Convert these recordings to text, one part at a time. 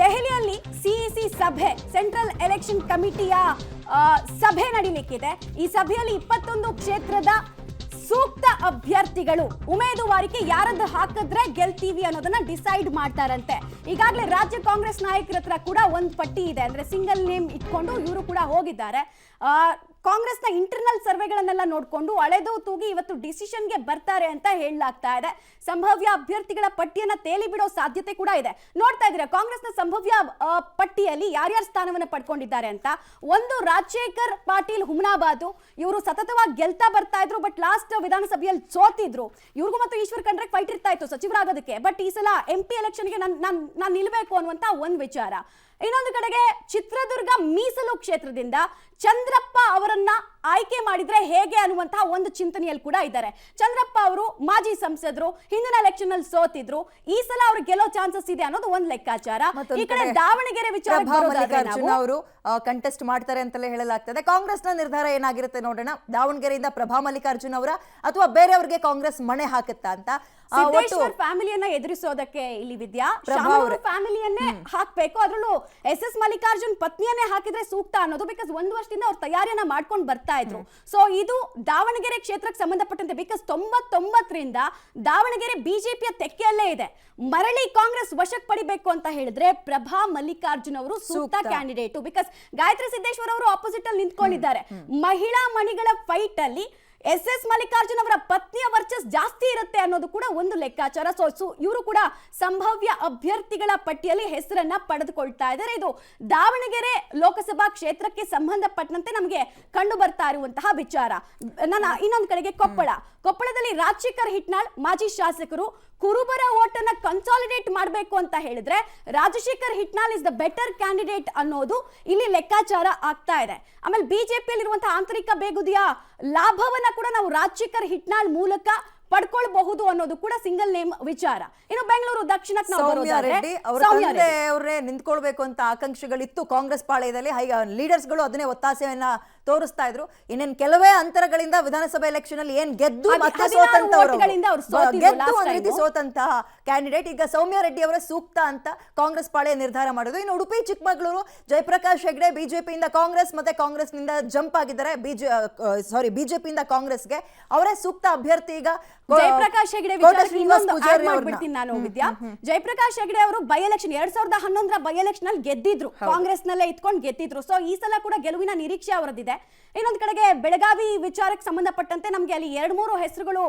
ದೆಹಲಿಯಲ್ಲಿ ಸಿಇಸಿ ಸಭೆ, central election ಕಮಿಟಿಯ ಸಭೆ ನಡೀಲಿಕ್ಕಿದೆ. ಈ ಸಭೆಯಲ್ಲಿ 21 ಕ್ಷೇತ್ರದ ಸೂಕ್ತ ಅಭ್ಯರ್ಥಿಗಳು ಉಮೇದುವಾರಿಕೆ ಯಾರದ್ದು ಹಾಕಿದ್ರೆ ಗೆಲ್ತೀವಿ ಅನ್ನೋದನ್ನ ಡಿಸೈಡ್ ಮಾಡ್ತಾರಂತೆ. ಈಗಾಗಲೇ ರಾಜ್ಯ ಕಾಂಗ್ರೆಸ್ ನಾಯಕರ ಹತ್ರ ಕೂಡ ಒಂದು ಪಟ್ಟಿ ಇದೆ, ಅಂದ್ರೆ ಸಿಂಗಲ್ ನೇಮ್ ಇಟ್ಕೊಂಡು ಇವರು ಕೂಡ ಹೋಗಿದ್ದಾರೆ. ಕಾಂಗ್ರೆಸ್ನ ಇಂಟರ್ನಲ್ ಸರ್ವೆಗಳನ್ನೆಲ್ಲ ನೋಡಿಕೊಂಡು ಅಳೆದು ತೂಗಿ ಇವತ್ತು ಡಿಸಿಷನ್ಗೆ ಬರ್ತಾರೆ ಅಂತ ಹೇಳಲಾಗ್ತಾ ಇದೆ. ಸಂಭಾವ್ಯ ಅಭ್ಯರ್ಥಿಗಳ ಪಟ್ಟಿಯನ್ನ ತೇಲಿ ಬಿಡೋ ಸಾಧ್ಯತೆ ಕೂಡ ಇದೆ. ನೋಡ್ತಾ ಇದ್ದೀರಾ ಕಾಂಗ್ರೆಸ್ನ ಸಂಭಾವ್ಯ ಪಟ್ಟಿಯಲ್ಲಿ ಯಾರ್ಯಾರು ಸ್ಥಾನವನ್ನು ಪಡ್ಕೊಂಡಿದ್ದಾರೆ ಅಂತ. ಒಂದು ರಾಜಶೇಖರ್ ಪಾಟೀಲ್ ಹುಮನಾಬಾದ್, ಇವರು ಸತತವಾಗಿ ಗೆಲ್ತಾ ಬರ್ತಾ ಇದ್ರು, ಬಟ್ ಲಾಸ್ಟ್ ವಿಧಾನಸಭೆಯಲ್ಲಿ ಸೋತಿದ್ರು. ಇವ್ರಿಗೂ ಮತ್ತು ಈಶ್ವರ್ ಖಂಡ್ರೆಗೆ ಫೈಟ್ ಇರ್ತಾ ಇತ್ತು ಸಚಿವರಾಗೋದಕ್ಕೆ. ಬಟ್ ಈ ಸಲ MP ಎಲೆಕ್ಷನ್ಗೆ ನಾನು ನಿಲ್ಬೇಕು ಅನ್ನುವಂತ ಒಂದು ವಿಚಾರ. ಇನ್ನೊಂದು ಕಡೆಗೆ ಚಿತ್ರದುರ್ಗ ಮೀಸಲು ಕ್ಷೇತ್ರದಿಂದ ಚಂದ್ರಪ್ಪ ಅವರನ್ನ ಆಯ್ಕೆ ಮಾಡಿದ್ರೆ ಹೇಗೆ ಅನ್ನುವಂತಹ ಒಂದು ಚಿಂತನೆಯಲ್ಲಿ ಕೂಡ ಇದ್ದಾರೆ. ಚಂದ್ರಪ್ಪ ಅವರು ಮಾಜಿ ಸಂಸದರು, ಹಿಂದಿನ ಎಲೆಕ್ಷನ್ ಅಲ್ಲಿ ಸೋತಿದ್ರು, ಈ ಸಲ ಅವ್ರು ಗೆಲ್ಲೋ ಚಾನ್ಸಸ್ ಇದೆ ಅನ್ನೋದು ಒಂದು ಲೆಕ್ಕಾಚಾರ. ಈ ಕಡೆ ದಾವಣಗೆರೆ ವಿಚಾರ ಅವರು ಕಂಟೆಸ್ಟ್ ಮಾಡ್ತಾರೆ ಅಂತಲೇ ಹೇಳಲಾಗ್ತದೆ. ಕಾಂಗ್ರೆಸ್ನ ನಿರ್ಧಾರ ಏನಾಗಿರುತ್ತೆ ನೋಡೋಣ. ದಾವಣಗೆರೆಯಿಂದ ಪ್ರಭಾ ಮಲ್ಲಿಕಾರ್ಜುನ್ ಅವರ ಅಥವಾ ಬೇರೆಯವರಿಗೆ ಕಾಂಗ್ರೆಸ್ ಮಣೆ ಹಾಕುತ್ತಾ ಅಂತ. ಸಿದ್ದೇಶ್ವರ್ ಫ್ಯಾಮಿಲಿಯನ್ನ ಎದುರಿಸೋದಕ್ಕೆ ಇಲ್ಲಿ ವಿದ್ಯಾ ಫ್ಯಾಮಿಲಿಯನ್ನೇ ಹಾಕ್ಬೇಕು, ಅದ್ರಲ್ಲೂ SS ಮಲ್ಲಿಕಾರ್ಜುನ್ ಪತ್ನಿಯನ್ನೇ ಹಾಕಿದ್ರೆ ಸೂಕ್ತ ಅನ್ನೋದು. ಬಿಕಾಸ್ 1 ವರ್ಷದಿಂದ ಅವ್ರ ತಯಾರಿಯನ್ನ ಮಾಡ್ಕೊಂಡು ಬರ್ತಾ ಇದ್ರು. ಸೊ ಇದು ದಾವಣಗೆರೆ ಕ್ಷೇತ್ರಕ್ಕೆ ಸಂಬಂಧಪಟ್ಟಂತೆ ಬಿಕಾಸ್ 99ರಿಂದ ದಾವಣಗೆರೆ ಬಿಜೆಪಿಯ ತೆಕ್ಕೆಯಲ್ಲೇ ಇದೆ. ಮರಳಿ ಕಾಂಗ್ರೆಸ್ ವಶಕ್ಕೆ ಪಡಿಬೇಕು ಅಂತ ಹೇಳಿದ್ರೆ ಪ್ರಭಾ ಮಲ್ಲಿಕಾರ್ಜುನ್ ಅವರು ಸೂಕ್ತ ಕ್ಯಾಂಡಿಡೇಟ್. ಬಿಕಾಸ್ ಗಾಯತ್ರಿ ಸಿದ್ದೇಶ್ವರ್ ಅವರು ಆಪೋಸಿಟ್ ಅಲ್ಲಿ ನಿಂತ್ಕೊಂಡಿದ್ದಾರೆ. ಮಹಿಳಾ ಮಣಿಗಳ ಫೈಟ್ ಅಲ್ಲಿ SS ಮಲ್ಲಿಕಾರ್ಜುನ್ ಅವರ ಪತ್ನಿಯ ವರ್ಚಸ್ ಜಾಸ್ತಿ ಇರುತ್ತೆ ಅನ್ನೋದು ಕೂಡ ಒಂದು ಲೆಕ್ಕಾಚಾರ. ಸೊ ಇವರು ಕೂಡ ಸಂಭಾವ್ಯ ಅಭ್ಯರ್ಥಿಗಳ ಪಟ್ಟಿಯಲ್ಲಿ ಹೆಸರನ್ನ ಪಡೆದುಕೊಳ್ತಾ ಇದ್ದಾರೆ. ಇದು ದಾವಣಗೆರೆ ಲೋಕಸಭಾ ಕ್ಷೇತ್ರಕ್ಕೆ ಸಂಬಂಧಪಟ್ಟಂತೆ ನಮಗೆ ಕಂಡು ಬರ್ತಾ ಇರುವಂತಹ ವಿಚಾರ. ಇನ್ನೊಂದು ಕಡೆಗೆ ಕೊಪ್ಪಳದಲ್ಲಿ ರಾಜಶೇಖರ್ ಹಿಟ್ನಾಳ್ ಮಾಜಿ ಶಾಸಕರು ಕುರುಬರ ಓಟನ್ನ ಕನ್ಸಾಲಿಡೇಟ್ ಮಾಡಬೇಕು ಅಂತ ಹೇಳಿದ್ರೆ Rajashekar Hitnal is the better candidate ಅನ್ನೋದು ಇಲ್ಲಿ ಲೆಕ್ಕಾಚಾರ ಆಗ್ತಾ ಇದೆ. ಆಮೇಲೆ ಬಿಜೆಪಿಯಲ್ಲಿ ಇರುವಂತಹ ಆಂತರಿಕ ಬೇಗುದಿಯ ಲಾಭವನ್ನ ಕೂಡ ನಾವು ರಾಜಶೇಖರ್ ಹಿಟ್ನಾಳ್ ಮೂಲಕ ಪಡ್ಕೊಳ್ಬಹುದು ಅನ್ನೋದು ಕೂಡ ಸಿಂಗಲ್ ನೇಮ್ ವಿಚಾರ. ಇನ್ನು ಬೆಂಗಳೂರು ದಕ್ಷಿಣಕ್ಕೆ ಅವರೇ ನಿಂತ್ಕೊಳ್ಬೇಕು ಅಂತ ಆಕಾಂಕ್ಷೆಗಳಿತ್ತು ಕಾಂಗ್ರೆಸ್ ಪಾಳ್ಯದಲ್ಲಿ. ಲೀಡರ್ಸ್ಗಳು ಅದನ್ನೇ ಒತ್ತಾಸೆಯನ್ನ ತೋರಿಸ್ತಾ ಇದ್ರು. ಇನ್ನೇನು ಕೆಲವೇ ಅಂತರಗಳಿಂದ ವಿಧಾನಸಭೆ ಎಲೆಕ್ಷನ್ ಅಲ್ಲಿ ಏನ್ ಗೆದ್ದು ಮತ್ತೆ ಸೋತಂತಹ ಕ್ಯಾಂಡಿಡೇಟ್ ಈಗ ಸೌಮ್ಯ ರೆಡ್ಡಿ ಅವರ ಸೂಕ್ತ ಅಂತ ಕಾಂಗ್ರೆಸ್ ಪಾಳ್ಯ ನಿರ್ಧಾರ ಮಾಡೋದು. ಇನ್ನು ಉಡುಪಿ ಚಿಕ್ಕಮಗಳೂರು ಜಯಪ್ರಕಾಶ್ ಹೆಗ್ಡೆ ಬಿಜೆಪಿಯಿಂದ ಕಾಂಗ್ರೆಸ್ ಮತ್ತೆ ಕಾಂಗ್ರೆಸ್ ನಿಂದ ಜಂಪ್ ಆಗಿದ್ದಾರೆ ಬಿಜೆಪಿಯಿಂದ ಕಾಂಗ್ರೆಸ್ಗೆ. ಅವರೇ ಸೂಕ್ತ ಅಭ್ಯರ್ಥಿ. ಈಗ ಜಯಪ್ರಕಾಶ್ ಹೆಗ್ಡೆ ನಾನು ವಿದ್ಯಾ, ಜಯಪ್ರಕಾಶ್ ಹೆಗ್ಡೆ ಅವರು ಬೈ ಎಲೆಕ್ಷನ್ 2011ರ ಬೈ ಎಲೆಕ್ಷನ್ ಅಲ್ಲಿ ಗೆದ್ದಿದ್ರು, ಕಾಂಗ್ರೆಸ್ ನಲ್ಲೇ ಇಟ್ಕೊಂಡು ಗೆದ್ದಿದ್ರು. ಸೊ ಈ ಸಲ ಕೂಡ ಗೆಲುವಿನ ನಿರೀಕ್ಷೆ ಅವರದಿದೆ. ಇನ್ನೊಂದು ಕಡೆಗೆ ಬೆಳಗಾವಿ ವಿಚಾರಕ್ಕೆ ಸಂಬಂಧಪಟ್ಟಂತೆ ನಮ್ಗೆ ಅಲ್ಲಿ 2-3 ಹೆಸರುಗಳು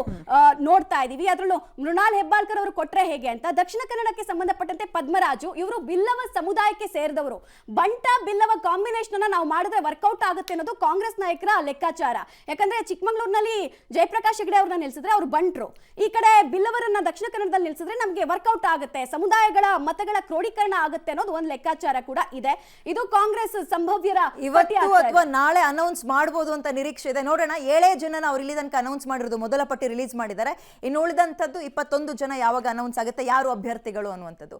ನೋಡ್ತಾ ಇದೀವಿ. ಅದ್ರಲ್ಲೂ ಮೃಣಾಲ್ ಹೆಬ್ಬಾಳ್ಕರ್ ಅವರು ಕೊಟ್ರೆ ಹೇಗೆ ಅಂತ. ದಕ್ಷಿಣ ಕನ್ನಡಕ್ಕೆ ಸಂಬಂಧಪಟ್ಟಂತೆ ಪದ್ಮರಾಜು, ಇವರು ಬಿಲ್ಲವ ಸಮುದಾಯಕ್ಕೆ ಸೇರಿದವರು. ಬಂಟ ಬಿಲ್ಲವ ಕಾಂಬಿನೇಷನ್ ಅನ್ನ ನಾವು ಮಾಡಿದ್ರೆ ವರ್ಕೌಟ್ ಆಗುತ್ತೆ ಅನ್ನೋದು ಕಾಂಗ್ರೆಸ್ ನಾಯಕರ ಲೆಕ್ಕಾಚಾರ. ಯಾಕಂದ್ರೆ ಚಿಕ್ಕಮಗಳೂರಿನಲ್ಲಿ ಜಯಪ್ರಕಾಶ್ ಹೆಗ್ಡೆ ಅವ್ರನ್ನ ನಿಲ್ಸಿದ್ರೆ ಅವರು ಬಂಟ್ರು, ಈ ಕಡೆ ಬಿಲ್ಲವರನ್ನ ದಕ್ಷಿಣ ಕನ್ನಡದಲ್ಲಿ ನಿಲ್ಸಿದ್ರೆ ನಮ್ಗೆ ವರ್ಕೌಟ್ ಆಗುತ್ತೆ, ಸಮುದಾಯಗಳ ಮತಗಳ ಕ್ರೋಢೀಕರಣ ಆಗುತ್ತೆ ಅನ್ನೋದು ಒಂದು ಲೆಕ್ಕಾಚಾರ ಕೂಡ ಇದೆ. ಇದು ಕಾಂಗ್ರೆಸ್ ಸಂಭವ್ಯರ ಇವತ್ತು ಅಥವಾ ನಾಳೆ ಅನೌನ್ಸ್ ಮಾಡಬಹುದು ಅಂತ ನಿರೀಕ್ಷೆ ಇದೆ. ನೋಡೋಣ. 7 ಜನ ಅವ್ರು ಇಲ್ಲಿ ತನಕ ಅನೌನ್ಸ್ ಮಾಡಿರೋದು, ಮೊದಲ ಪಟ್ಟಿ ರಿಲೀಸ್ ಮಾಡಿದ್ದಾರೆ. ಇನ್ನು ಉಳಿದಂತದ್ದು 21 ಜನ ಯಾವಾಗ ಅನೌನ್ಸ್ ಆಗುತ್ತೆ ಯಾರು ಅಭ್ಯರ್ಥಿಗಳು ಅನ್ನುವಂಥದ್ದು.